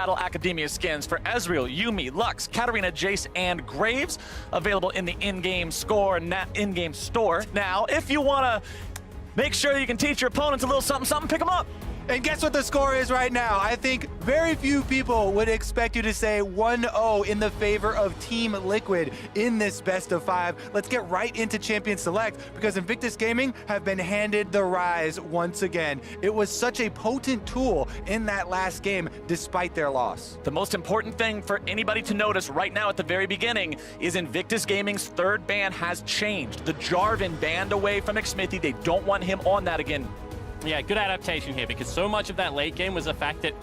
Battle Academia skins for Ezreal, Yuumi, Lux, Katarina, Jace, and Graves, available in the in-game store now. If you want to make sure you can teach your opponents a little something, pick them up. And guess what the score is right now? I think very few people would expect you to say 1-0 in the favor of Team Liquid in this best of 5. Let's get right into Champion Select, because Invictus Gaming have been handed the Rise once again. It was such a potent tool in that last game, despite their loss. The most important thing for anybody to notice right now at the very beginning is Invictus Gaming's third ban has changed. The Jarvan banned away from Xmithy. They don't want him on that again. Yeah, good adaptation here, because so much of that late game was the fact that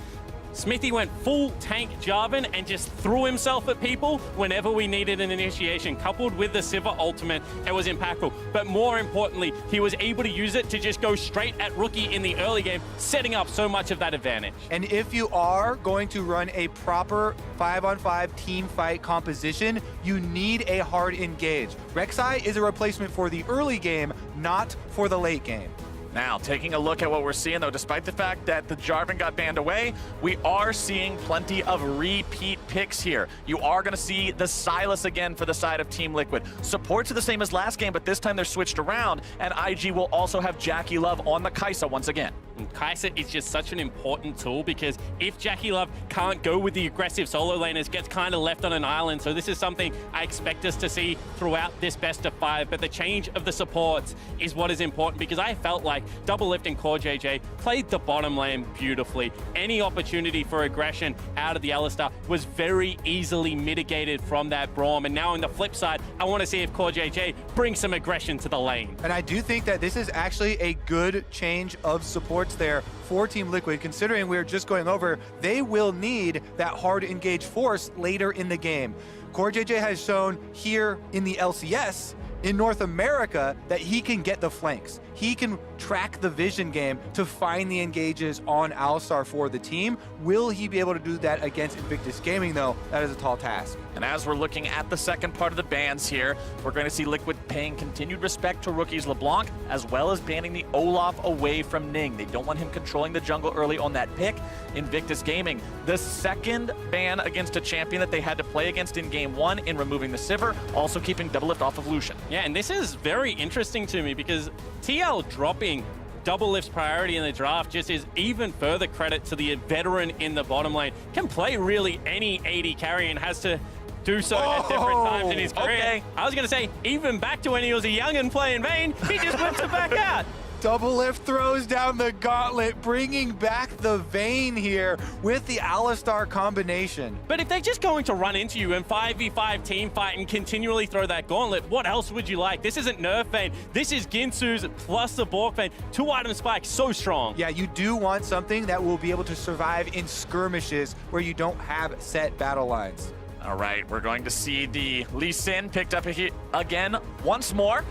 Smithy went full tank Jarvan and just threw himself at people whenever we needed an initiation. Coupled with the Sivir ultimate, it was impactful. But more importantly, he was able to use it to just go straight at Rookie in the early game, setting up so much of that advantage. And if you are going to run a proper 5-on-5 team fight composition, you need a hard engage. Rek'Sai is a replacement for the early game, not for the late game. Now, taking a look at what we're seeing, though, despite the fact that the Jarvan got banned away, we are seeing plenty of repeat picks here. You are going to see the Sylas again for the side of Team Liquid. Supports are the same as last game, but this time they're switched around, and IG will also have Jackie Love on the Kai'Sa once again. And Kai'Sa is just such an important tool, because if Jackie Love can't go with the aggressive solo laners, gets kind of left on an island. So this is something I expect us to see throughout this best of 5. But the change of the supports is what is important, because I felt like Doublelift and Core JJ played the bottom lane beautifully. Any opportunity for aggression out of the Alistar was very easily mitigated from that Braum. And now on the flip side, I want to see if Core JJ brings some aggression to the lane. And I do think that this is actually a good change of supports there for Team Liquid, considering we're just going over, they will need that hard engage force later in the game. Core JJ has shown here in the LCS in North America that he can get the flanks. He can track the vision game to find the engages on Alistar for the team. Will he be able to do that against Invictus Gaming, though? That is a tall task. And as we're looking at the second part of the bans here, we're going to see Liquid paying continued respect to rookies LeBlanc, as well as banning the Olaf away from Ning. They don't want him controlling the jungle early on that pick. Invictus Gaming, the second ban against a champion that they had to play against in Game 1 in removing the Sivir, also keeping Doublelift off of Lucian. Yeah, and this is very interesting to me, because TL dropping Doublelift's priority in the draft just is even further credit to the veteran in the bottom lane. Can play really any AD carry and has to do so at different times in his career. Okay. I was going to say, even back to when he was a young and playing Vayne, he just whips it back out. Doublelift throws down the gauntlet, bringing back the Vayne here with the Alistar combination. But if they're just going to run into you and 5v5 team fight and continually throw that gauntlet, what else would you like? This isn't Nerf Vayne. This is Ginsu's plus the Bork Vayne. 2-item spike, so strong. Yeah, you do want something that will be able to survive in skirmishes where you don't have set battle lines. All right, we're going to see the Lee Sin picked up again once more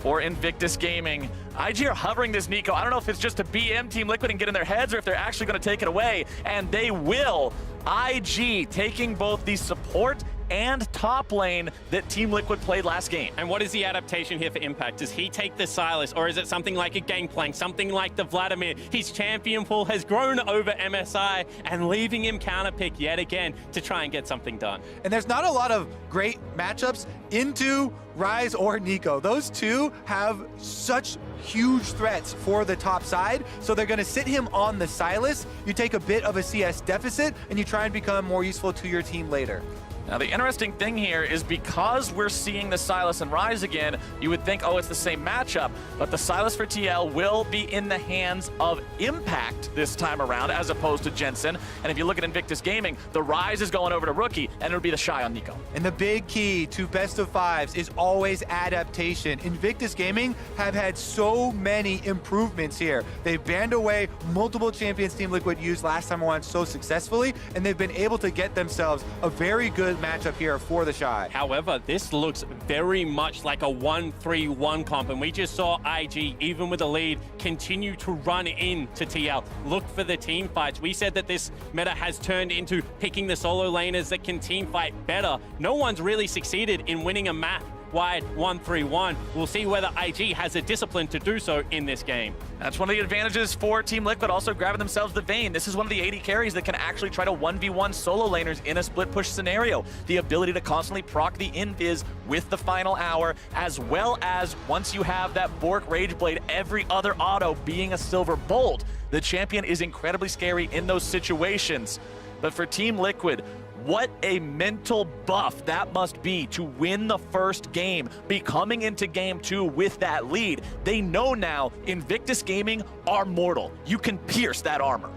for Invictus Gaming. IG are hovering this Nico. I don't know if it's just to BM Team Liquid and get in their heads, or if they're actually going to take it away, and they will. IG taking both the support and top lane that Team Liquid played last game. And what is the adaptation here for Impact? Does he take the Sylas, or is it something like a Gangplank, something like the Vladimir? His champion pool has grown over MSI and leaving him counterpick yet again to try and get something done. And there's not a lot of great matchups into Rise or Nico. Those two have such huge threats for the top side, so they're going to sit him on the Sylas. You take a bit of a CS deficit, and you try and become more useful to your team later. Now, the interesting thing here is because we're seeing the Sylas and Rise again, you would think, oh, it's the same matchup, but the Sylas for TL will be in the hands of Impact this time around, as opposed to Jensen. And if you look at Invictus Gaming, the Rise is going over to Rookie, and it'll be the Shy on Nico. And the big key to best of 5s is always adaptation. Invictus Gaming have had so many improvements here. They've banned away multiple champions Team Liquid used last time around so successfully, and they've been able to get themselves a very good matchup here for the Shy. However, this looks very much like a 1-3-1 comp, and we just saw IG, even with a lead, continue to run into TL. Look for the team fights. We said that this meta has turned into picking the solo laners that can team fight better. No one's really succeeded in winning a map wide 1-3-1. We'll see whether IG has the discipline to do so in this game. That's one of the advantages for Team Liquid, also grabbing themselves the Vayne. This is one of the 80 carries that can actually try to 1v1 solo laners in a split push scenario. The ability to constantly proc the invis with the final hour, as well as once you have that Bork Rageblade, every other auto being a silver bolt. The champion is incredibly scary in those situations. But for Team Liquid, what a mental buff that must be to win the first game, be coming into game 2 with that lead. They know now Invictus Gaming are mortal. You can pierce that armor.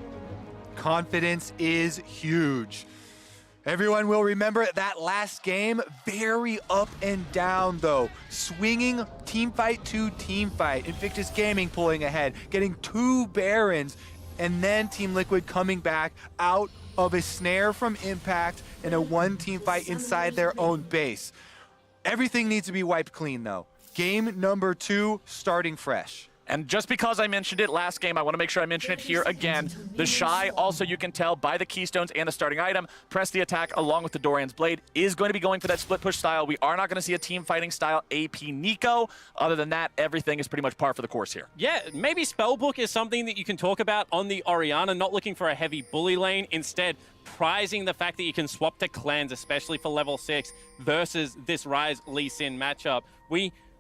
Confidence is huge. Everyone will remember that last game, very up and down though. Swinging team fight to team fight. Invictus Gaming pulling ahead, getting 2 Barons, and then Team Liquid coming back out of a snare from Impact in a 1-team fight inside their own base. Everything needs to be wiped clean though. Game number 2 starting fresh. And just because I mentioned it last game, I want to make sure I mention it here again. The Shy, also you can tell by the keystones and the starting item, press the attack along with the Doran's Blade, is going to be going for that split push style. We are not going to see a team fighting style AP Nico. Other than that, everything is pretty much par for the course here. Yeah, maybe Spellbook is something that you can talk about on the Orianna, not looking for a heavy bully lane, instead prizing the fact that you can swap to clans, especially for level 6, versus this Ryze Lee Sin matchup.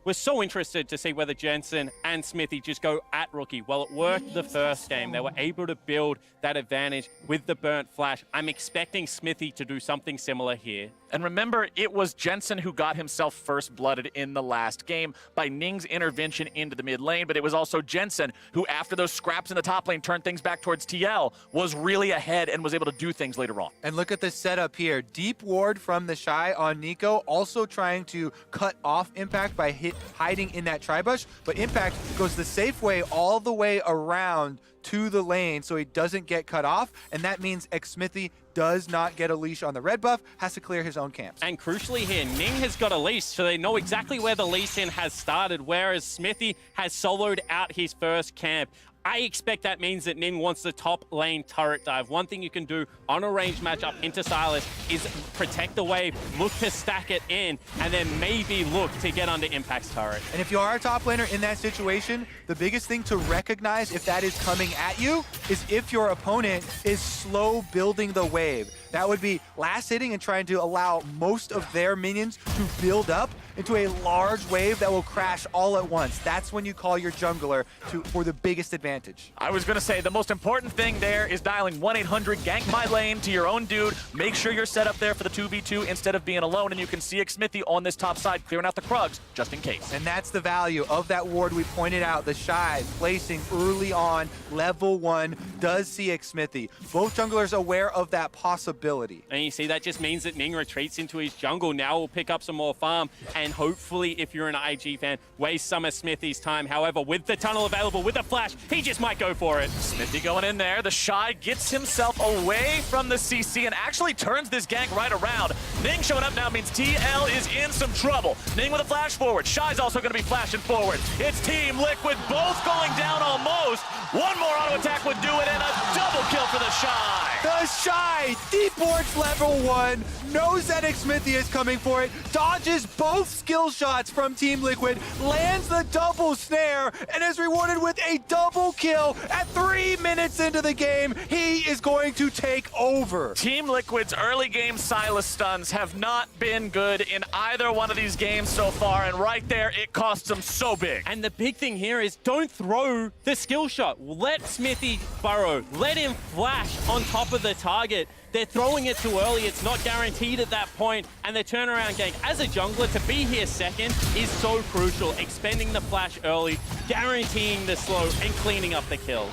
We're so interested to see whether Jensen and Smithy just go at rookie. Well, it worked the first game. They were able to build that advantage with the burnt flash. I'm expecting Smithy to do something similar here. And remember, it was Jensen who got himself first blooded in the last game by Ning's intervention into the mid lane, but it was also Jensen who, after those scraps in the top lane, turned things back towards TL, was really ahead and was able to do things later on. And look at the setup here. Deep ward from the Shy on Nico, also trying to cut off Impact by hiding in that tri-bush, but Impact goes the safe way all the way around to the lane so he doesn't get cut off, and that means Smithy does not get a leash on the red buff, has to clear his own camps. And crucially here, Ning has got a leash, so they know exactly where the Lee Sin has started, whereas Smithy has soloed out his first camp. I expect that means that Ning wants the top lane turret dive. One thing you can do on a range matchup into Silas is protect the wave, look to stack it in, and then maybe look to get under Impact's turret. And if you are a top laner in that situation, the biggest thing to recognize if that is coming at you is if your opponent is slow building the wave. That would be last hitting and trying to allow most of their minions to build up into a large wave that will crash all at once. That's when you call your jungler for the biggest advantage. I was going to say the most important thing there is dialing 1-800 gank my lane to your own dude. Make sure you're set up there for the 2v2 instead of being alone, and you can see Smithy on this top side clearing out the Krugs just in case. And that's the value of that ward we pointed out. The Shy placing early on, level 1, does see Smithy. Both junglers aware of that possibility. And you see, that just means that Ning retreats into his jungle. Now we'll pick up some more farm, and hopefully, if you're an IG fan, waste some of Smithy's time. However, with the tunnel available, with the flash, he just might go for it. Smithy going in there. The Shy gets himself away from the CC and actually turns this gank right around. Ning showing up now means TL is in some trouble. Ning with a flash forward. Shy's also going to be flashing forward. It's Team Liquid both going down almost. One more auto attack would do it, and a double kill for the Shy. The Shy, deep boards level 1, knows that Smithy is coming for it, dodges both skill shots from Team Liquid, lands the double snare, and is rewarded with a double kill at 3 minutes into the game. He is going to take over. Team Liquid's early game Silas stuns have not been good in either one of these games so far, and right there, it costs them so big. And the big thing here is don't throw the skill shot. Let Smithy burrow. Let him flash on top of the target. They're throwing it too early. It's not guaranteed at that point. And the turnaround gank, as a jungler, to be here second is so crucial. Expending the flash early, guaranteeing the slow, and cleaning up the kills.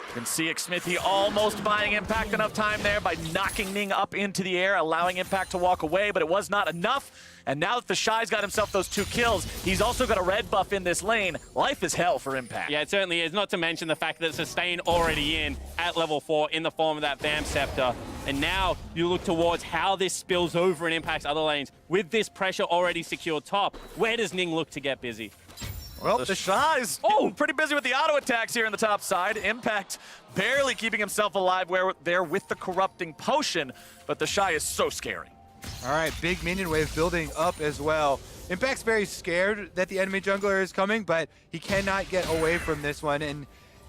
You can see Smithy almost buying Impact enough time there by knocking Ning up into the air, allowing Impact to walk away, but it was not enough. And now that the Shy's got himself those 2 kills, he's also got a red buff in this lane. Life is hell for Impact. Yeah, it certainly is, not to mention the fact that Sustain already in at level 4 in the form of that Vam Scepter. And now you look towards how this spills over and impacts other lanes. With this pressure already secured top, where does Ning look to get busy? Well, the Shy's pretty busy with the auto attacks here in the top side. Impact barely keeping himself alive there with the corrupting potion, but the Shy is so scary. All right, big minion wave building up as well. Impact's very scared that the enemy jungler is coming, but he cannot get away from this one and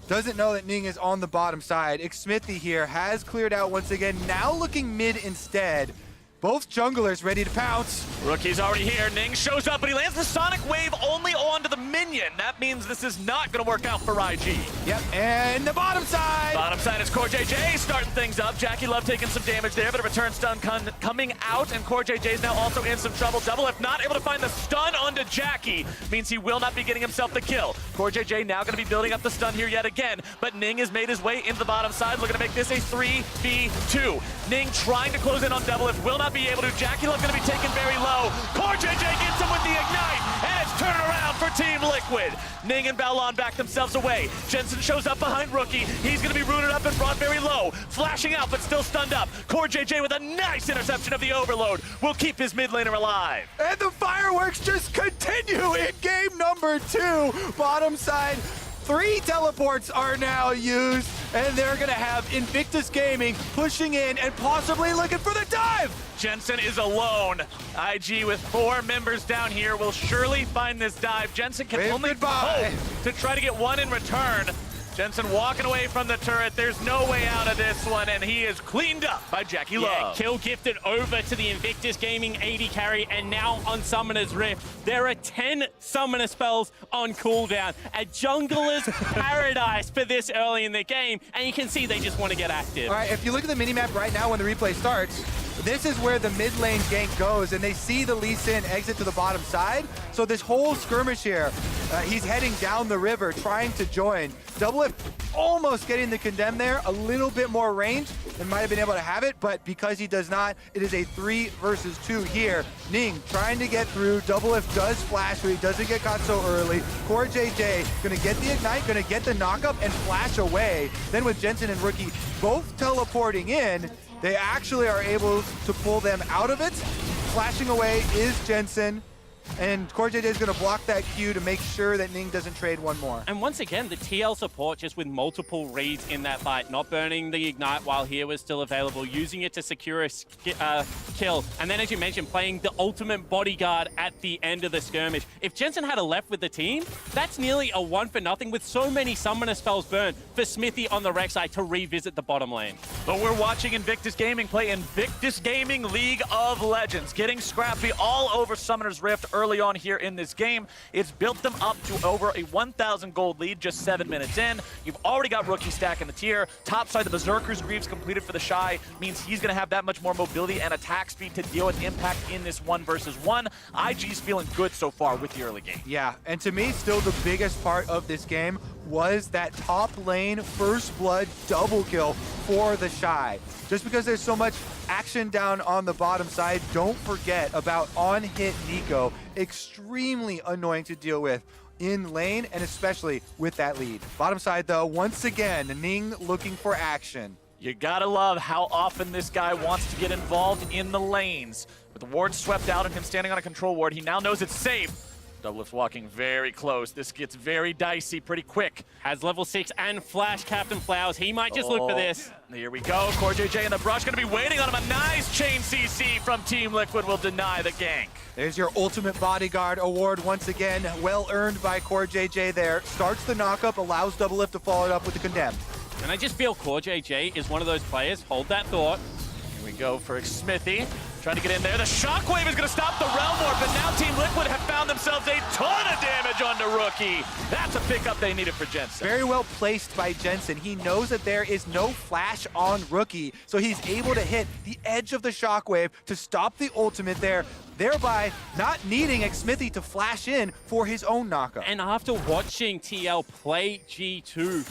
doesn't know that Ning is on the bottom side. Xmithy here has cleared out once again, now looking mid instead. Both junglers ready to pounce. Rookie's already here. Ning shows up, but he lands the Sonic Wave only onto the minion. That means this is not going to work out for IG. Yep, and the bottom side. Bottom side is CoreJJ starting things up. Jackie Love taking some damage there, but a return stun coming out, and CoreJJ is now also in some trouble. Double if not able to find the stun onto Jackie, means he will not be getting himself the kill. CoreJJ now going to be building up the stun here yet again, but Ning has made his way into the bottom side, looking to make this a 3v2. Ning trying to close in on Double if will not be able to. Jackie Love going to be taken very low. CoreJJ gets him with the ignite, and it's turning around for Team Liquid. Ning and Balon back themselves away. Jensen shows up behind Rookie. He's going to be rooted up and brought very low. Flashing out, but still stunned up. CoreJJ with a nice interception of the overload will keep his mid laner alive. And the fireworks just continue in game number 2. Bottom side. 3 teleports are now used, and they're going to have Invictus Gaming pushing in and possibly looking for the dive. Jensen is alone. IG with 4 members down here will surely find this dive. Jensen can Wave only goodbye. hope to try to get one in return. Jensen walking away from the turret. There's no way out of this one, and he is cleaned up by Jackie Love. Kill gifted over to the Invictus Gaming AD carry, and now on Summoner's Rift, there are 10 Summoner spells on cooldown. A jungler's paradise for this early in the game, and you can see they just want to get active. All right, if you look at the minimap right now when the replay starts, this is where the mid lane gank goes, and they see the Lee Sin exit to the bottom side. So this whole skirmish here, he's heading down the river, trying to join. Double F almost getting the condemn there, a little bit more range, and might have been able to have it, but because he does not, it is a 3 versus 2 here. Ning trying to get through. Double F does flash, but he doesn't get caught so early. CoreJJ gonna get the ignite, gonna get the knockup and flash away. Then with Jensen and Rookie both teleporting in, they actually are able to pull them out of it. Flashing away is Jensen. And CoreJJ is going to block that Q to make sure that Ning doesn't trade one more. And once again, the TL support just with multiple reads in that fight, not burning the Ignite while here was still available, using it to secure a kill. And then, as you mentioned, playing the ultimate bodyguard at the end of the skirmish. If Jensen had a left with the team, that's nearly a 1-for-0 with so many Summoner spells burned for Smithy on the Rek'Sai to revisit the bottom lane. But we're watching Invictus Gaming play Invictus Gaming League of Legends, getting scrappy all over Summoner's Rift early on here in this game. It's built them up to over a 1,000 gold lead just 7 minutes in. You've already got Rookie stacking the tier. Top side, the Berserker's Greaves completed for the Shy means he's going to have that much more mobility and attack speed to deal with impact in this 1 versus 1. IG's feeling good so far with the early game. Yeah, and to me, still the biggest part of this game was that top lane first blood double kill for the Shy. Just because there's so much action down on the bottom side, don't forget about on-hit Nico. Extremely annoying to deal with in lane, and especially with that lead. Bottom side, though, once again, Ning looking for action. You gotta love how often this guy wants to get involved in the lanes. With the ward swept out and him standing on a control ward, he now knows it's safe. Doublelift's walking very close. This gets very dicey pretty quick. Has level 6 and flash Captain Flowers. He might just look for this. Here we go. CoreJJ in the brush going to be waiting on him. A nice chain CC from Team Liquid will deny the gank. There's your ultimate bodyguard award once again. Well earned by CoreJJ there. Starts the knockup, allows Doublelift to follow it up with the condemn. And I just feel CoreJJ is one of those players. Hold that thought. Here we go for Smithy. Trying to get in there. The Shockwave is going to stop the Realm Warp, but now Team Liquid have found themselves a ton of damage onto Rookie. That's a pickup they needed for Jensen. Very well placed by Jensen. He knows that there is no flash on Rookie, so he's able to hit the edge of the Shockwave to stop the ultimate there, thereby not needing Xmithy to flash in for his own knockup. And after watching TL play G2,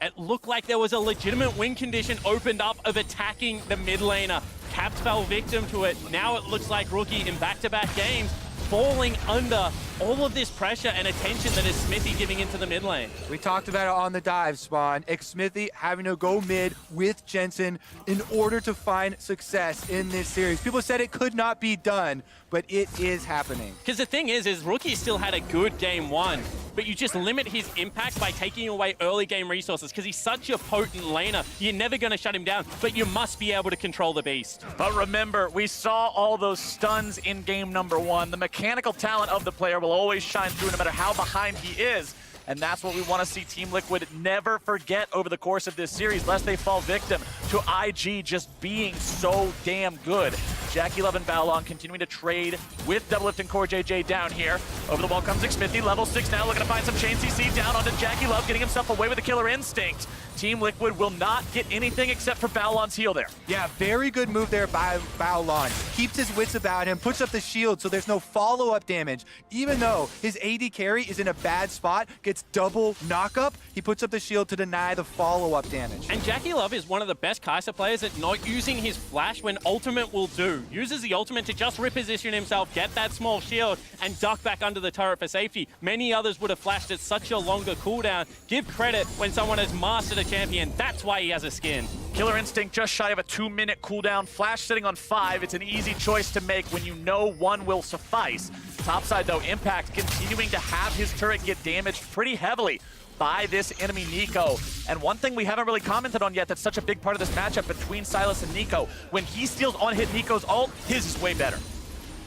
it looked like there was a legitimate win condition opened up of attacking the mid laner. Caps fell victim to it. Now it looks like Rookie in back-to-back games falling under all of this pressure and attention that is Smithy giving into the mid lane. We talked about it on the dive, Spawn. Smithy having to go mid with Jensen in order to find success in this series. People said it could not be done, but it is happening. Because the thing is Rookie still had a good game one, but you just limit his impact by taking away early game resources because he's such a potent laner. You're never going to shut him down, but you must be able to control the beast. But remember, we saw all those stuns in game number one. The mechanical talent of the player will always shine through no matter how behind he is. And that's what we want to see Team Liquid never forget over the course of this series, lest they fall victim to IG just being so damn good. Jackie Love and Balon continuing to trade with Doublelift and Core JJ down here. Over the wall comes Smithy, level 6 now, looking to find some chain CC down onto Jackie Love, getting himself away with the killer instinct. Team Liquid will not get anything except for Balon's heal there. Yeah, very good move there by Balon. Keeps his wits about him, puts up the shield so there's no follow-up damage. Even though his AD carry is in a bad spot, gets double knock-up, he puts up the shield to deny the follow-up damage. And Jackie Love is one of the best Kai'Sa players at not using his flash when ultimate will do. Uses the ultimate to just reposition himself, get that small shield, and duck back under the turret for safety. Many others would have flashed at such a longer cooldown. Give credit when someone has mastered a champion. That's why he has a skin. Killer Instinct just shy of a 2-minute cooldown. Flash sitting on 5. It's an easy choice to make when you know one will suffice. Topside though, Impact continuing to have his turret get damaged pretty heavily by this enemy Nico. And one thing we haven't really commented on yet that's such a big part of this matchup between Silas and Nico, when he steals on-hit Nico's ult, his is way better.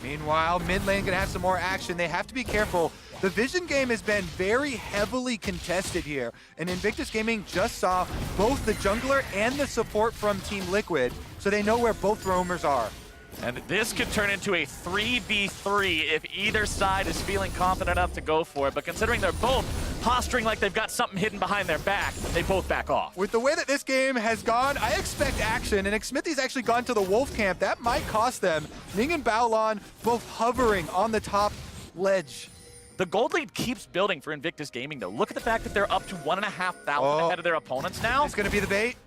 Meanwhile, mid lane gonna have some more action. They have to be careful. The Vision game has been very heavily contested here, and Invictus Gaming just saw both the jungler and the support from Team Liquid, so they know where both roamers are. And this could turn into a 3v3 if either side is feeling confident enough to go for it. But considering they're both posturing like they've got something hidden behind their back, they both back off. With the way that this game has gone, I expect action, and Smithy's actually gone to the Wolf camp. That might cost them. Ning and Baolon both hovering on the top ledge. The gold lead keeps building for Invictus Gaming, though. Look at the fact that they're up to 1,500 ahead of their opponents now. It's gonna be the bait.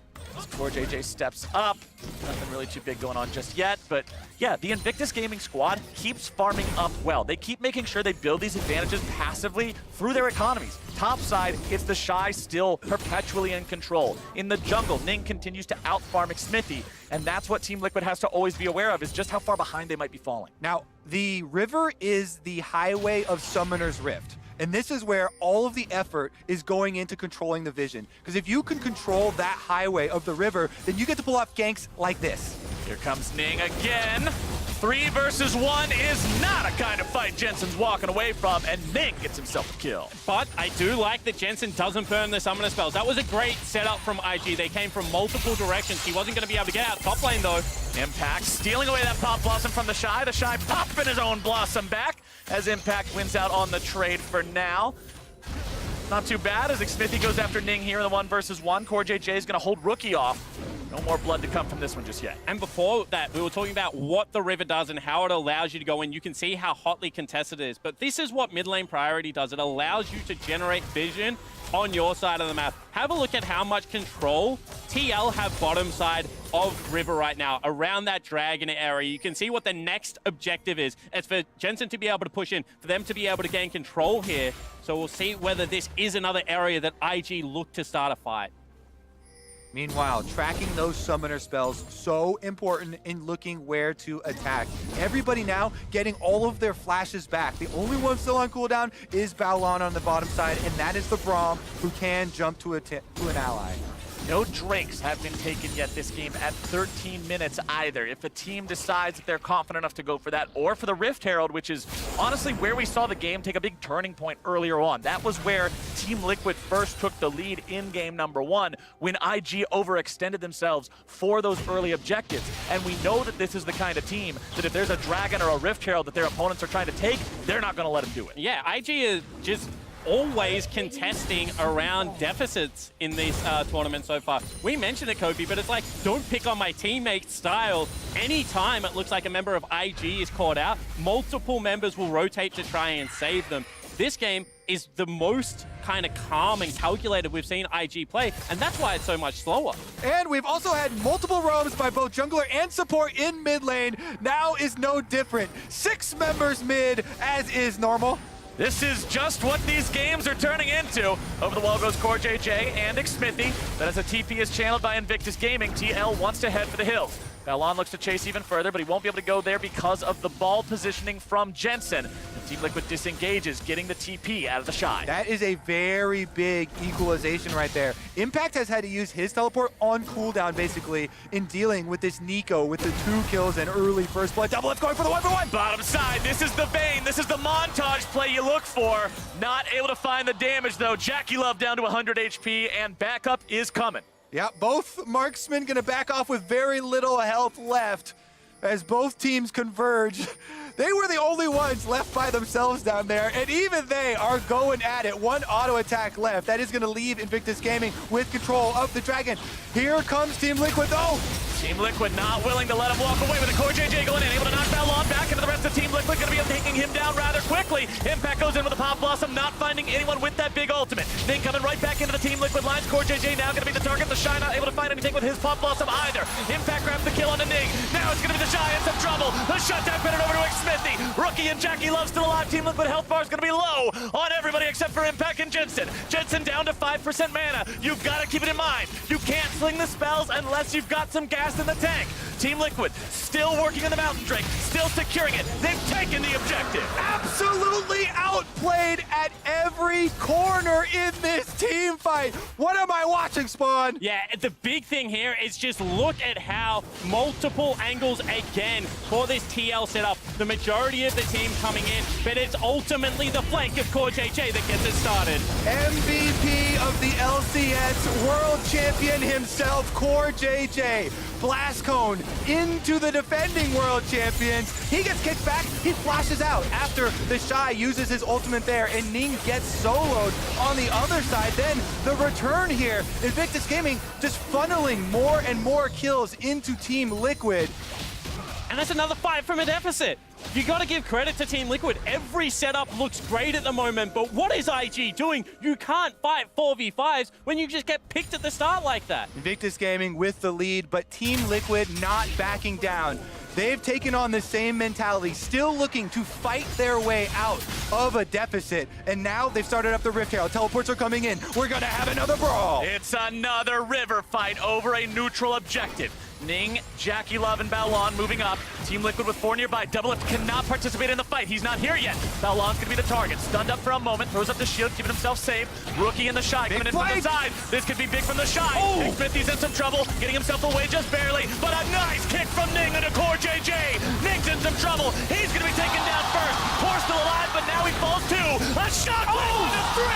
Core JJ steps up. Nothing really too big going on just yet, but yeah, the Invictus Gaming squad keeps farming up well. They keep making sure they build these advantages passively through their economies. Top side, it's the Shy still perpetually in control. In the jungle, Ning continues to out-farm Smithy, and that's what Team Liquid has to always be aware of, is just how far behind they might be falling. Now, the river is the highway of Summoner's Rift. And this is where all of the effort is going into controlling the Vision. Because if you can control that highway of the river, then you get to pull off ganks like this. Here comes Ning again. 3 versus 1 is not a kind of fight Jensen's walking away from, and Ning gets himself a kill. But I do like that Jensen doesn't burn the summoner spells. That was a great setup from IG. They came from multiple directions. He wasn't going to be able to get out top lane, though. Impact stealing away that Pop Blossom from the Shy. The Shy popping his own Blossom back as Impact wins out on the trade for now. Not too bad as Smithy goes after Ning here in the 1 versus 1. Core JJ is going to hold Rookie off. No more blood to come from this one just yet. And before that, we were talking about what the river does and how it allows you to go in. You can see how hotly contested it is. But this is what mid lane priority does. It allows you to generate vision on your side of the map. Have a look at how much control TL have bottom side of river right now, around that dragon area. You can see what the next objective is. It's for Jensen to be able to push in, for them to be able to gain control here. So we'll see whether this is another area that IG look to start a fight. Meanwhile, tracking those summoner spells, so important in looking where to attack. Everybody now getting all of their flashes back. The only one still on cooldown is Baolon on the bottom side, and that is the Braum who can jump to an ally. No drakes have been taken yet this game at 13 minutes either. If a team decides that they're confident enough to go for that, or for the Rift Herald, which is honestly where we saw the game take a big turning point earlier on. That was where Team Liquid first took the lead in game number 1, when IG overextended themselves for those early objectives. And we know that this is the kind of team that if there's a Dragon or a Rift Herald that their opponents are trying to take, they're not going to let them do it. Yeah, IG is just always contesting around deficits in this tournament so far. We mentioned it, Kofi, but it's like, don't pick on my teammate's style. Anytime it looks like a member of IG is caught out, multiple members will rotate to try and save them. This game is the most kind of calm and calculated we've seen IG play, and that's why it's so much slower. And we've also had multiple roams by both jungler and support in mid lane. Now is no different. 6 members mid, as is normal. This is just what these games are turning into. Over the wall goes CoreJJ and Xmithy. But as a TP is channeled by Invictus Gaming, TL wants to head for the hills. Balon looks to chase even further, but he won't be able to go there because of the ball positioning from Jensen. And Team Liquid disengages, getting the TP out of the Shy. That is a very big equalization right there. Impact has had to use his teleport on cooldown, basically, in dealing with this Nico with the 2 kills and early first blood double. It's going for the 1v1. Bottom side, this is the Bane. This is the montage play you look for. Not able to find the damage, though. JackieLove down to 100 HP, and backup is coming. Yeah, both marksmen gonna back off with very little health left as both teams converge. They were the only ones left by themselves down there, and even they are going at it. 1 auto attack left. That is gonna leave Invictus Gaming with control of the Dragon. Here comes Team Liquid, though. Team Liquid not willing to let him walk away with a CoreJJ going in, able to knock Balon back into the rest of Team Liquid, gonna be taking him down rather quickly. Impact goes in with a Pop Blossom, not finding anyone with that big ultimate. Ning coming right back into the Team Liquid lines. CoreJJ now gonna be the target. The Shy not able to find anything with his Pop Blossom either. Impact grabs the kill on the Ning. Now it's gonna be the Shy in some trouble. The shutdown pin it over to Xmithy. Rookie and JackieLove still alive. Team Liquid health bar is gonna be low on everybody except for Impact and Jensen. Jensen down to 5% mana. You've gotta keep it in mind. You can't sling the spells unless you've got some gas in the tank. Team Liquid still working on the Mountain Drake, still securing it. They've taken the objective. Absolutely outplayed at every corner in this team fight. What am I watching, Spawn? Yeah, the big thing here is just look at how multiple angles again for this TL setup. The majority of the team coming in, but it's ultimately the flank of CoreJJ that gets it started. MVP of the LCS, world champion himself, CoreJJ. Blast Cone into the defending world champions. He gets kicked back, he flashes out after the Shy uses his ultimate there, and Ning gets soloed on the other side. Then the return here, Invictus Gaming just funneling more and more kills into Team Liquid. And that's another fight from a deficit. You got to give credit to Team Liquid. Every setup looks great at the moment, but what is IG doing? You can't fight 4v5s when you just get picked at the start like that. Invictus Gaming with the lead, but Team Liquid not backing down. They've taken on the same mentality, still looking to fight their way out of a deficit. And now they've started up the Rift Herald. Teleports are coming in. We're gonna have another brawl. It's another river fight over a neutral objective. Ning, JackieLove, and Balon moving up. Team Liquid with 4 nearby. Doublelift cannot participate in the fight. He's not here yet. Balon's gonna be the target. Stunned up for a moment, throws up the shield, keeping himself safe. Rookie and the Shy coming in from the side. This could be big from the Shy. Xmithy's in some trouble, getting himself away just barely, but a nice kick from Ning into CoreJJ. Ning's in some trouble. He's gonna be taken down first. Core's still alive, but now he falls too. A shot into 3.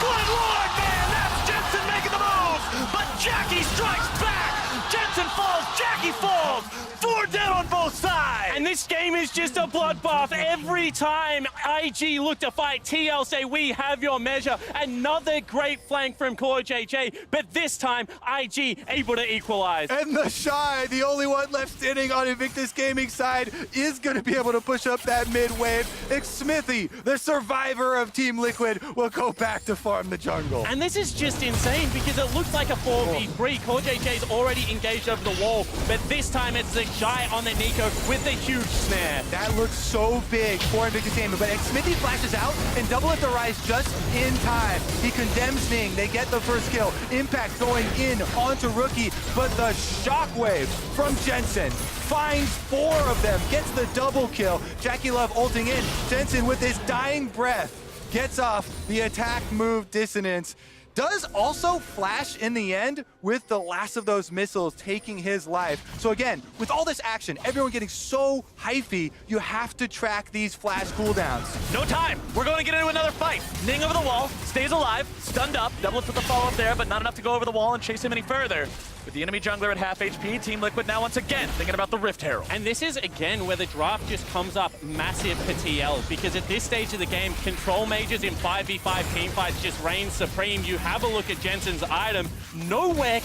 Good lord, man, that's Jensen making the move, but Jackie strikes back. Jensen falls, Jackie falls. 4 dead on both sides. And this game is just a bloodbath. Every time IG look to fight, TL say, we have your measure. Another great flank from CoreJJ, but this time, IG able to equalize. And the Shy, the only one left standing on Invictus Gaming side, is going to be able to push up that mid wave. Xmithy, the survivor of Team Liquid, will go back to farm the jungle. And this is just insane because it looks like a 4v3. CoreJJ's already engaged over the wall, but this time it's the Shy on the Nico with the huge snare. That looks so big for Invictus Gaming, but Xmithy flashes out and Doublelift the rise just in time. He condemns Ning, they get the first kill. Impact going in onto Rookie, but the shockwave from Jensen finds 4 of them, gets the double kill. JackieLove ulting in, Jensen with his dying breath gets off the attack move Dissonance. Does also flash in the end with the last of those missiles taking his life. So again, with all this action, everyone getting so hyphy, you have to track these flash cooldowns. No time. We're going to get into another fight. Ning over the wall, stays alive, stunned up. Doublelift with the follow-up there, but not enough to go over the wall and chase him any further. With the enemy jungler at half HP, Team Liquid now once again thinking about the Rift Herald. And this is, again, where the draft just comes up massive for TL, because at this stage of the game, control mages in 5v5 teamfights just reign supreme. You have a look at Jensen's item. No one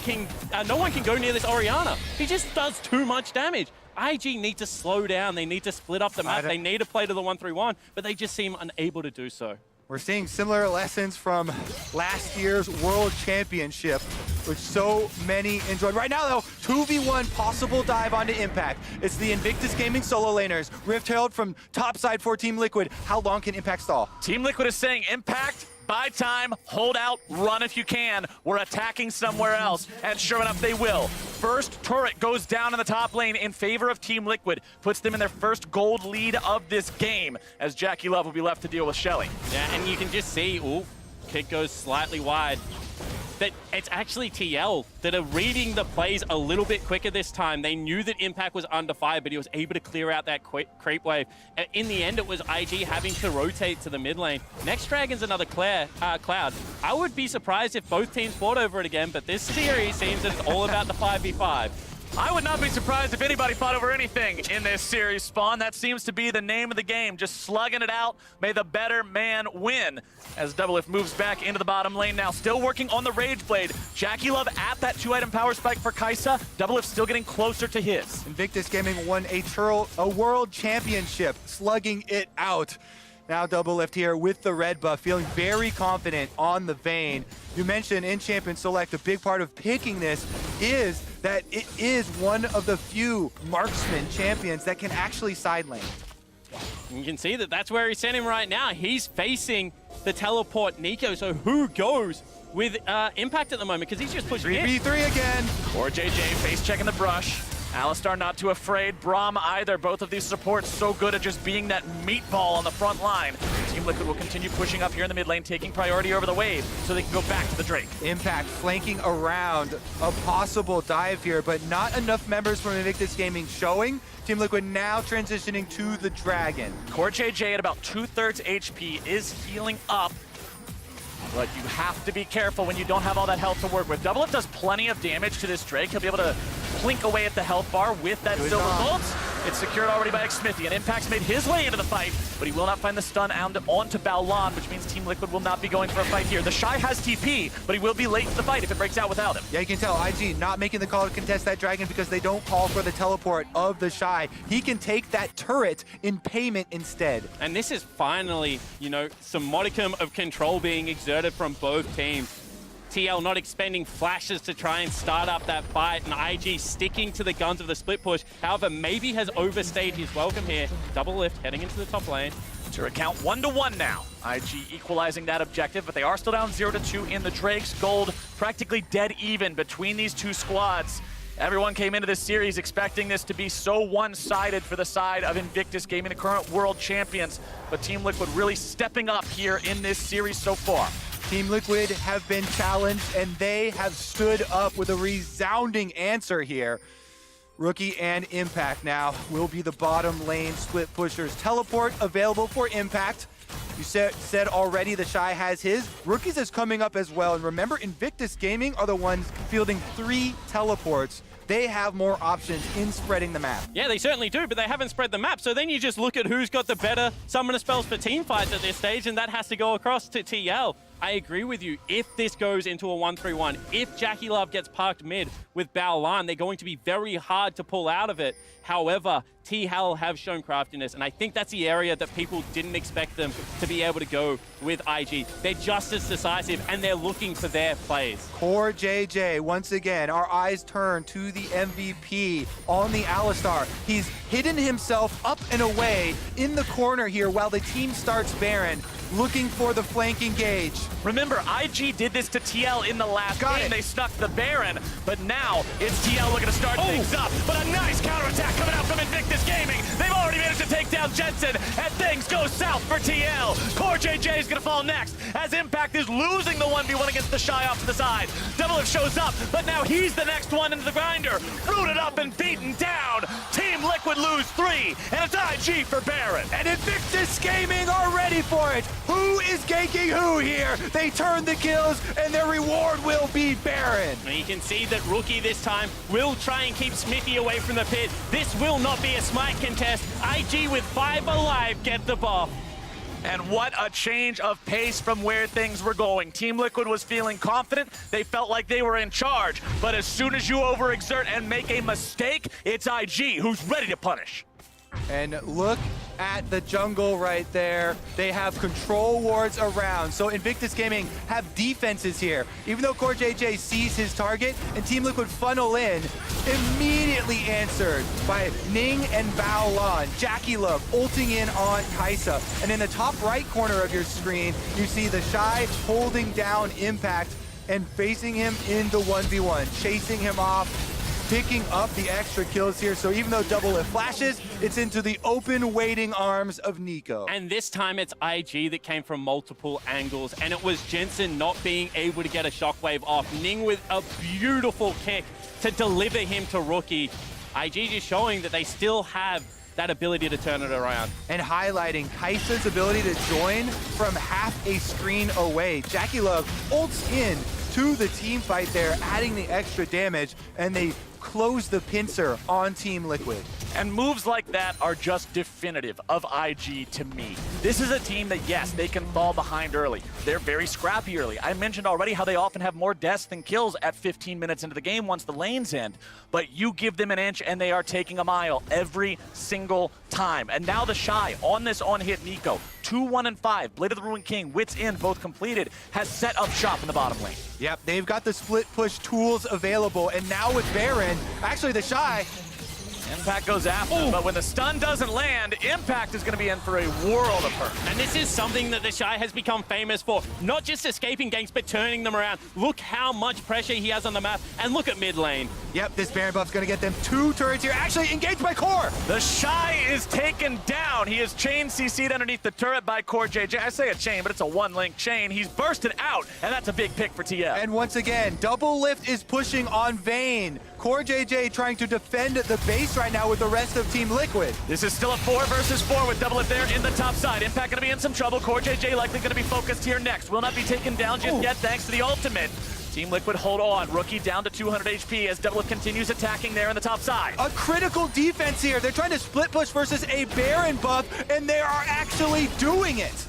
can go near this Orianna. He just does too much damage. IG need to slow down. They need to split up the map. They need to play to the 1-3-1, but they just seem unable to do so. We're seeing similar lessons from last year's World Championship, which so many enjoyed. Right now, though, 2v1 possible dive onto Impact. It's the Invictus Gaming solo laners. Rift Herald from top side for Team Liquid. How long can Impact stall? Team Liquid is saying, Impact, buy time, hold out, run if you can. We're attacking somewhere else, and sure enough, they will. First turret goes down in the top lane in favor of Team Liquid, puts them in their first gold lead of this game, as Jackie Love will be left to deal with Shelly. Yeah, and you can just see, ooh, kick goes slightly wide. That it's actually TL that are reading the plays a little bit quicker this time. They knew that Impact was under fire, but he was able to clear out that creep wave. In the end, it was IG having to rotate to the mid lane. Next Dragon's another Cloud. I would be surprised if both teams fought over it again, but this series seems that it's all about the 5v5. I would not be surprised if anybody fought over anything in this series, Spawn. That seems to be the name of the game. Just slugging it out. May the better man win. As Doublelift moves back into the bottom lane now. Still working on the Rage Blade. Jackie Love at that 2-item power spike for Kai'Sa. Doublelift still getting closer to his. Invictus Gaming won a World Championship, slugging it out. Now Doublelift here with the red buff, feeling very confident on the Vayne. You mentioned in Champion Select, a big part of picking this is that it is one of the few marksman champions that can actually side lane. You can see that that's where he's sent him right now. He's facing the teleport Nico, so who goes with Impact at the moment? Because he's just pushing in. 3v3 again. Or JJ face checking the brush. Alistar not too afraid, Braum either. Both of these supports so good at just being that meatball on the front line. Team Liquid will continue pushing up here in the mid lane, taking priority over the wave so they can go back to the Drake. Impact flanking around a possible dive here, but not enough members from Invictus Gaming showing. Team Liquid now transitioning to the Dragon. Core JJ at about 2/3 HP is healing up. But you have to be careful when you don't have all that health to work with. Doublelift does plenty of damage to this Drake. He'll be able to plink away at the health bar with that silver bolt. It's secured already by Xmithy, and Impact's made his way into the fight, but he will not find the stun onto Baolan, which means Team Liquid will not be going for a fight here. The Shy has TP, but he will be late to the fight if it breaks out without him. Yeah, you can tell IG not making the call to contest that Dragon because they don't call for the teleport of the Shy. He can take that turret in payment instead. And this is finally, you know, some modicum of control being exerted from both teams. TL not expending flashes to try and start up that fight, and IG sticking to the guns of the split push. However, maybe has overstayed his welcome here. Doublelift heading into the top lane. To recount 1-1 now. IG equalizing that objective, but they are still down 0-2 in the Drakes. Gold practically dead even between these two squads. Everyone came into this series expecting this to be so one-sided for the side of Invictus Gaming, the current world champions, but Team Liquid really stepping up here in this series so far. Team Liquid have been challenged, and they have stood up with a resounding answer here. Rookie and Impact now will be the bottom lane split pushers. Teleport available for Impact. You said already the Shy has his. Rookies is coming up as well. And remember, Invictus Gaming are the ones fielding 3 teleports. They have more options in spreading the map. Yeah, they certainly do, but they haven't spread the map. So then you just look at who's got the better summoner spells for team fights at this stage, and that has to go across to TL. I agree with you. If this goes into a 1-3-1, if Jackie Love gets parked mid with Baolan, they're going to be very hard to pull out of it. However, TL have shown craftiness, and I think that's the area that people didn't expect them to be able to go with IG. They're just as decisive, and they're looking for their plays. Core JJ, once again, our eyes turn to the MVP on the Alistar. He's hidden himself up and away in the corner here while the team starts Baron, looking for the flank engage. Remember, IG did this to TL in the last game. They snuck the Baron, but now it's TL looking to start things up. But a nice counterattack coming out from Invictus Gaming. They've already managed to take down Jensen, and things go south for TL. Core JJ is going to fall next, as Impact is losing the 1v1 against the Shy off to the side. Doublelift shows up, but now he's the next one into the grinder. Rooted up and beaten down. Team Liquid lose 3, and it's IG for Baron. And Invictus Gaming are ready for it. Who is ganking who here? They turn the kills, and their reward will be Baron. And you can see that Rookie this time will try and keep Smithy away from the pit. This will not be a smite contest. IG with 5 alive get the buff. And what a change of pace from where things were going. Team Liquid was feeling confident. They felt like they were in charge. But as soon as you overexert and make a mistake, it's IG who's ready to punish. And look at the jungle right there. They have control wards around. So Invictus Gaming have defenses here. Even though CoreJJ sees his target and Team Liquid funnel in, immediately answered by Ning and Bao Lan. Jackie Love ulting in on Kaisa. And in the top right corner of your screen, you see the Shy holding down Impact and facing him in the 1v1, chasing him off, picking up the extra kills here. So even though Doublelift flashes, it's into the open waiting arms of Nico. And this time it's IG that came from multiple angles, and it was Jensen not being able to get a shockwave off. Ning with a beautiful kick to deliver him to Rookie. IG just showing that they still have that ability to turn it around. And highlighting Kaisa's ability to join from half a screen away. Jackie Love ults in to the team fight there, adding the extra damage, and they close the pincer on Team Liquid. And moves like that are just definitive of IG to me. This is a team that, yes, they can fall behind early. They're very scrappy early. I mentioned already how they often have more deaths than kills at 15 minutes into the game once the lanes end. But you give them an inch and they are taking a mile every single time. And now the Shy on this on-hit Nico. 2, 1, and 5. Blade of the Ruined King, Wits In, both completed, has set up shop in the bottom lane. Yep, they've got the split push tools available. And now with Baron, actually the Shy, Impact goes after him, but when the stun doesn't land, Impact is going to be in for a world of hurt. And this is something that the Shy has become famous for. Not just escaping ganks, but turning them around. Look how much pressure he has on the map, and look at mid lane. Yep, this Baron buff's going to get them 2 turrets here. Actually, engaged by Core. The Shy is taken down. He is chain CC'd underneath the turret by CoreJJ. I say a chain, but it's a one-link chain. He's bursted out, and that's a big pick for TL. And once again, Doublelift is pushing on Vayne. CoreJJ trying to defend the base right now with the rest of Team Liquid. This is still a 4 versus 4 with Doublelift there in the top side. Impact going to be in some trouble. CoreJJ likely going to be focused here next. Will not be taken down just yet thanks to the ultimate. Team Liquid hold on. Rookie down to 200 HP as Doublelift continues attacking there in the top side. A critical defense here. They're trying to split push versus a Baron buff, and they are actually doing it.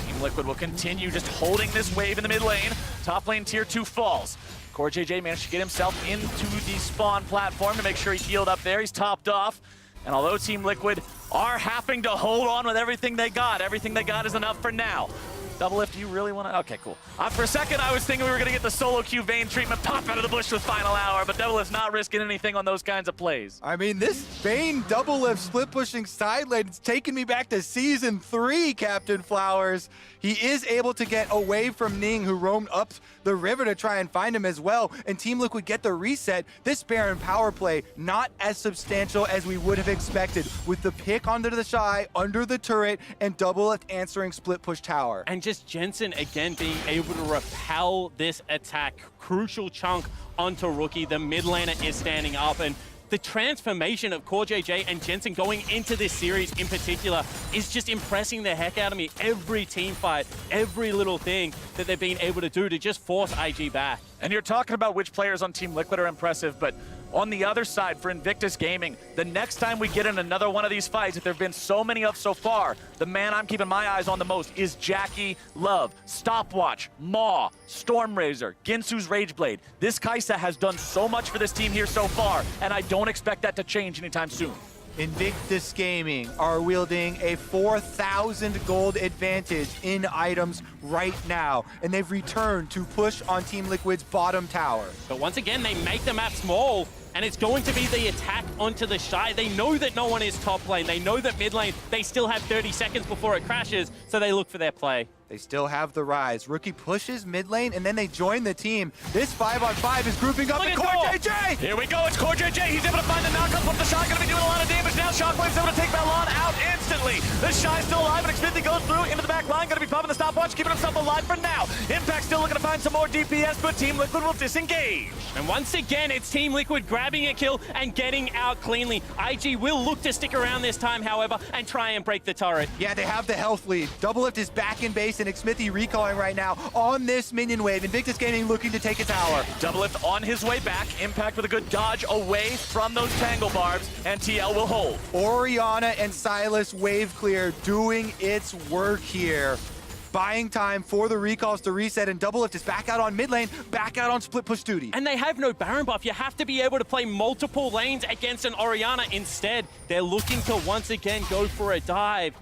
Team Liquid will continue just holding this wave in the mid lane. Top lane tier 2 falls. CoreJJ managed to get himself into the spawn platform to make sure he healed up there. He's topped off. And although Team Liquid are having to hold on with everything they got is enough for now. Doublelift, do you really want to? Okay, cool. For a second, I was thinking we were going to get the solo queue Vayne treatment pop out of the bush with final hour, but Doublelift's not risking anything on those kinds of plays. I mean, this Vayne Doublelift split pushing side lane, it's taken me back to Season 3, Captain Flowers. He is able to get away from Ning, who roamed up the river to try and find him as well, and Team Liquid get the reset. This Baron power play, not as substantial as we would have expected, with the pick onto the Shy, under the turret, and Doublelift answering split push tower. And just Jensen again being able to repel this attack. Crucial chunk onto Rookie. The mid laner is standing up, and the transformation of CoreJJ and Jensen going into this series in particular is just impressing the heck out of me. Every team fight, every little thing that they've been able to do to just force IG back. And you're talking about which players on Team Liquid are impressive, but on the other side for Invictus Gaming, the next time we get in another one of these fights that there have been so many of so far, the man I'm keeping my eyes on the most is Jackie Love, Stopwatch, Maw, Stormrazor, Ginsu's Rageblade. This Kaisa has done so much for this team here so far, and I don't expect that to change anytime soon. Invictus Gaming are wielding a 4,000 gold advantage in items right now, and they've returned to push on Team Liquid's bottom tower. But once again, they make the map small, and it's going to be the attack onto the Shy. They know that no one is top lane. They know that mid lane, they still have 30 seconds before it crashes, so they look for their play. They still have the rise. Rookie pushes mid lane, and then they join the team. This 5-on-5 is grouping up with CoreJJ! Here we go, it's CoreJJ. He's able to find the knockup, but the Shy gonna be doing a lot of damage now. Shockwave's able to take Balon out instantly. The Shy's still alive, and Xfinity goes through into the back line. Gonna be popping the stopwatch, keeping himself alive for now. Impact still looking to find some more DPS, but Team Liquid will disengage. And once again, it's Team Liquid grabbing a kill and getting out cleanly. IG will look to stick around this time, however, and try and break the turret. Yeah, they have the health lead. Doublelift is back in base, and Xmithy recalling right now on this minion wave. Invictus Gaming looking to take a tower. Doublelift on his way back. Impact with a good dodge away from those tangle barbs, and TL will hold. Orianna and Silas wave clear doing its work here. buying time for the recalls to reset, and Doublelift is back out on mid lane, back out on split push duty. And they have no Baron buff. You have to be able to play multiple lanes against an Orianna. Instead, they're looking to once again go for a dive.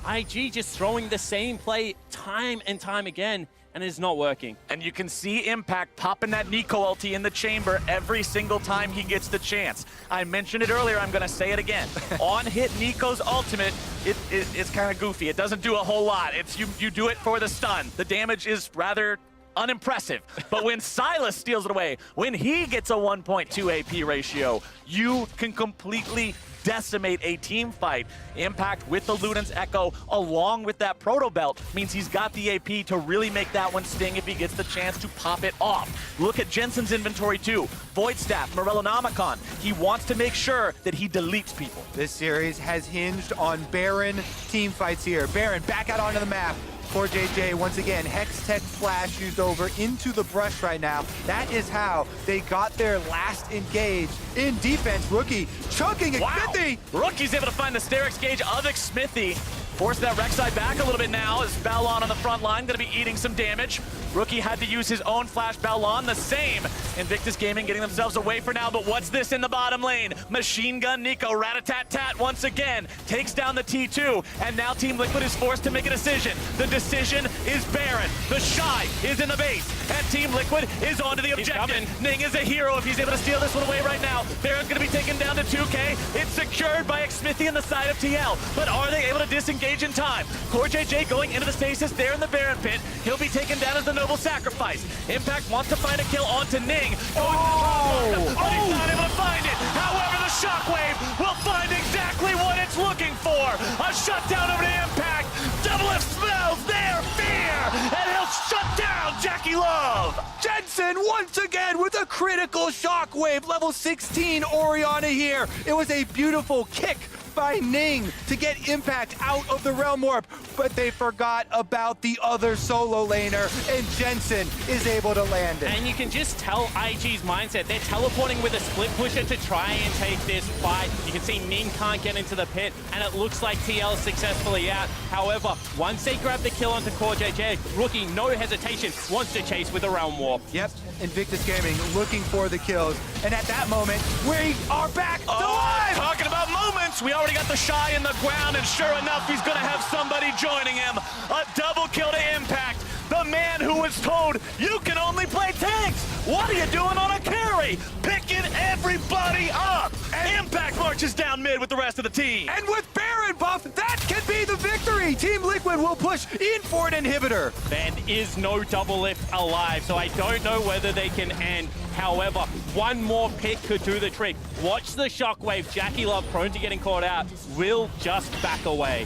IG just throwing the same play time and time again, and it's not working. And you can see Impact popping that Nico ulti in the chamber every single time he gets the chance. I mentioned it earlier, I'm gonna say it again. On hit Nico's ultimate, it's kind of goofy. It doesn't do a whole lot. It's you do it for the stun. The damage is rather unimpressive. But when Silas steals it away, when he gets a 1.2 AP ratio, you can completely decimate a team fight. Impact with the Luden's Echo along with that Proto Belt means he's got the AP to really make that one sting if he gets the chance to pop it off. Look at Jensen's inventory too. Void Staff, Morellonomicon. He wants to make sure that he deletes people. This series has hinged on Baron team fights here. Baron back out onto the map. For JJ, once again, Hex Tech Flash used over into the brush right now. That is how they got their last engage in defense. Rookie chunking Smithy. Rookie's able to find the Sterix gauge of Smithy. Force that Rek'Sai back a little bit now as Balon on the front line, gonna be eating some damage. Rookie had to use his own flash. Balon the same. Invictus Gaming getting themselves away for now, but what's this in the bottom lane? Machine Gun Nico, rat-a-tat-tat once again, takes down the T2, and now Team Liquid is forced to make a decision. The decision is Baron. The Shy is in the base, and Team Liquid is onto the objective. Ning is a hero if he's able to steal this one away right now. Baron's gonna be taken down to 2K. It's secured by Smithy on the side of TL, but are they able to disengage in time? CoreJJ going into the stasis there in the Baron pit. He'll be taken down as the noble sacrifice. Impact wants to find a kill onto Ning. But he's not able to find it. However, the Shockwave will find exactly what it's looking for. A shutdown over to Impact. Doublelift smells their fear, and he'll shut down Jackie Love. Jensen once again with a critical shockwave. Level 16 Orianna here. It was a beautiful kick by Ning to get Impact out of the Realm Warp, but they forgot about the other solo laner, and Jensen is able to land it. And you can just tell IG's mindset. They're teleporting with a split pusher to try and take this fight. You can see Ning can't get into the pit, and it looks like TL is successfully out. However, once they grab the kill onto CoreJJ, Rookie, no hesitation, wants to chase with a Realm Warp. Yep, Invictus Gaming looking for the kills, and at that moment, we are back to life! Talking about moments, we already got the Shy in the ground, and sure enough, he's gonna have somebody joining him. A double kill to Impact. The man who was told, you can only play tanks. What are you doing on a carry? Picking everybody up. And Impact marches down mid with the rest of the team. And with Baron buff, that can be the victory. Team Liquid will push in for an inhibitor. There is no Doublelift alive, so I don't know whether they can end. However, one more pick could do the trick. Watch the Shockwave. Jackie Love, prone to getting caught out, will just back away.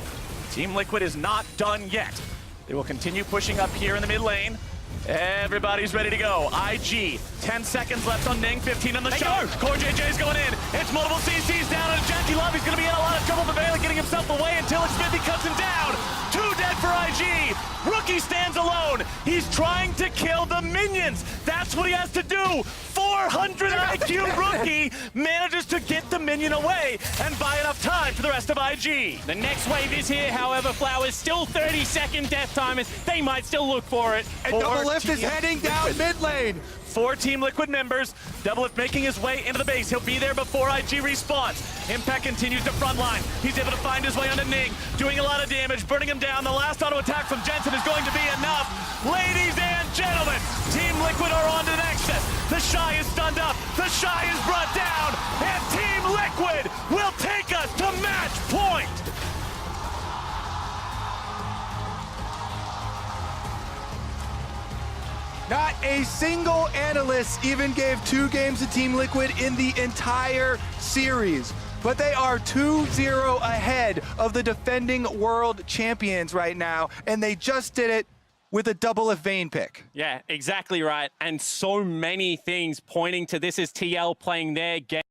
Team Liquid is not done yet. They will continue pushing up here in the mid lane. Everybody's ready to go. IG, 10 seconds left on Ning, 15 on the shot. CoreJJ's going in. It's multiple CCs down on Jackie Love. He's going to be in a lot of trouble, but barely getting himself away until Smithy cuts him down. 2 dead for IG. Rookie stands alone. He's trying to kill the minions. That's what he has to do. 400 IQ Rookie manages to get the minion away and buy enough time for the rest of IG. The next wave is here, however, Flowers still 30-second death timers. They might still look for it. And Doublelift is heading down mid lane. 4 Team Liquid members. Doublelift making his way into the base. He'll be there before IG respawns. Impact continues to frontline. He's able to find his way onto Ning, doing a lot of damage, burning him down. The last auto attack from Jensen is going to be enough. Ladies and gentlemen, Team Liquid are on to the Nexus. The Shy is stunned up. The Shy is brought down. And Team Liquid will take us to match point. Not a single analyst even gave 2 games to Team Liquid in the entire series. But they are 2-0 ahead of the defending world champions right now, and they just did it with a Doublelift Vayne pick. Yeah, exactly right. And so many things pointing to this as TL playing their game.